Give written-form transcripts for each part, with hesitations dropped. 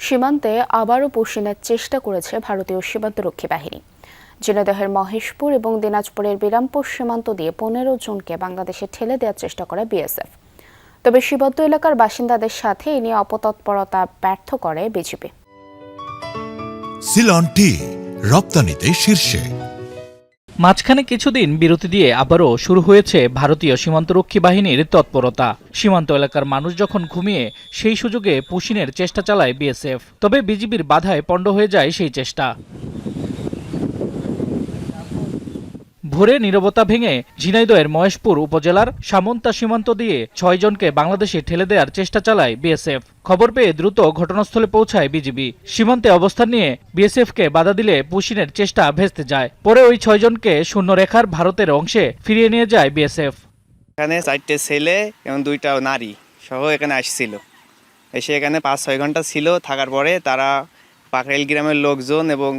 সীমান্তে আবারও পুশিনের চেষ্টা করেছে ভারতীয় সীমান্তরক্ষী বাহিনী। ঝিনাইদহের মহেশপুর এবং দিনাজপুরের বিরামপুর সীমান্ত দিয়ে 15 জনকে বাংলাদেশে ঠেলে দেওয়ার চেষ্টা করে বিএসএফ। তবে সীমান্ত এলাকার বাসিন্দাদের সাথে এ নিয়ে অপতৎপরতা ব্যর্থ করে বিজিবি। সিলন টি রপ্তানিতে শীর্ষে। মাঝখানে কিছুদিন বিরতি দিয়ে আবারও শুরু হয়েছে ভারতীয় সীমান্তরক্ষী বাহিনীর তৎপরতা। সীমান্ত এলাকার মানুষ যখন ঘুমিয়ে সেই সুযোগে পুশিনের চেষ্টা চালায় বিএসএফ। তবে বিজিবির বাধায় পণ্ড হয়ে যায় সেই চেষ্টা। ভোরে নীরবতা ভেঙে ঝিনাইদহের মহেশপুর উপজেলার সামন্তা সীমান্ত দিয়ে 6 জনকে বাংলাদেশে ঠেলে দেওয়ার চেষ্টা চালায় বিএসএফ। খবর পেয়ে দ্রুত ঘটনাস্থলে পৌঁছায় বিজিবি। সীমান্তে অবস্থান নিয়ে বিএসএফকে বাধা দিলে পুশিনের চেষ্টা ভেস্তে যায়। পরে ওই 6 জনকে শূন্যরেখার ভারতের অংশে ফিরিয়ে নিয়ে যায় বিএসএফ। এখানে 4টে ছেলে এবং 2টা নারী সহ এখানে আসছিল। এসে এখানে 5-6 ঘন্টা ছিল। থাকার পরে তারা পাকরাইল গ্রামের লোকজন এবং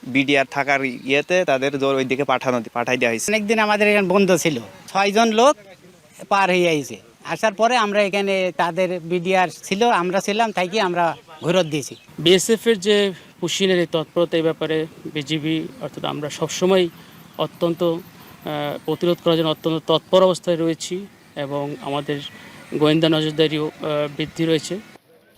বিডিআর থাকার ইয়েতে তাদের ওই দিকে পাঠাই দেওয়া হয়েছে। অনেকদিন আমাদের এখানে বন্ধ ছিল, 6 জন লোক পার হয়ে আইছে। আসার পরে আমরা এখানে তাদের বিডিআর ছিল, আমরা ছিলাম, তাই কি আমরা ঘুরত দিয়েছি। বিএসএফ এর যে পুশিনের এই তৎপরতা, এই ব্যাপারে বিজিবি অর্থাৎ আমরা সবসময় অত্যন্ত প্রতিরোধ করার জন্য অত্যন্ত তৎপর অবস্থায় রয়েছি এবং আমাদের গোয়েন্দা নজরদারিও বৃদ্ধি রয়েছে।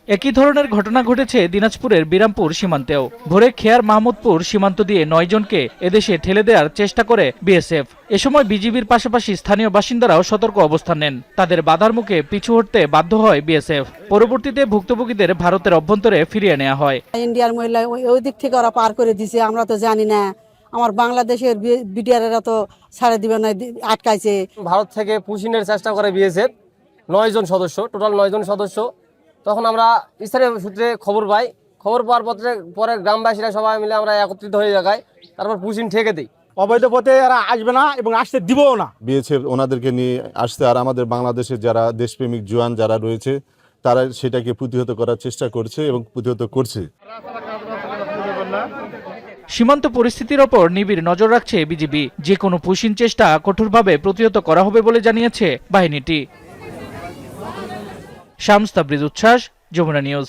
একই ধরনের ঘটনা ঘটেছে দিনাজপুরের বিরামপুর সীমান্তেও। ভোরে খেয়ার মাহমুদপুর সীমান্ত দিয়ে 9 জনকে এদেশে ঠেলে দেওয়ার চেষ্টা করে বিএসএফ। এ সময় বিজিবির পাশাপাশি স্থানীয় বাসিন্দারাও সতর্ক অবস্থান নেন। তাদের বাধার মুখে পিছু হটতে বাধ্য হয় বিএসএফ। পরবর্তীতে ভুক্তভোগীদের ভারতের অভ্যন্তরে ফিরিয়ে নেওয়া হয়। ইন্ডিয়ার মহিলা ওই দিক থেকে ওরা পার করে দিছে, আমরা তো জানি না। আমার বাংলাদেশের বিডিআররা তো ছাড়ে দিবে না, আটকাইছে। ভারত থেকে পুশিনের চেষ্টা করে বিএসএফ, 9 জন সদস্য, টোটাল 9 জন সদস্য। তখন আমরা স্থানীয় সূত্রে খবর পাই। খবর পাওয়ার পরে গ্রামবাসীরা সবাই মিলে আমরা একত্রিত হয়ে জায়গায় তারপর পুশিন ঠেকে দিই। অবৈধ পথে এরা আসবে না এবং আসতে দিবও না। বিএসএফ ওনাদেরকে নিয়ে আসছে, আর আমাদের বাংলাদেশের যারা দেশপ্রেমিক জওয়ান যারা রয়েছে তারা সেটাকে প্রতিহত করার চেষ্টা করছে এবং প্রতিহত করছে। সীমান্ত পরিস্থিতির ওপর নিবিড় নজর রাখছে বিজিবি। যে কোনো পুশিন চেষ্টা কঠোরভাবে প্রতিহত করা হবে বলে জানিয়েছে বাহিনীটি। শামস তাবরিজ উচ্ছ্বাস, যমুনা নিউজ।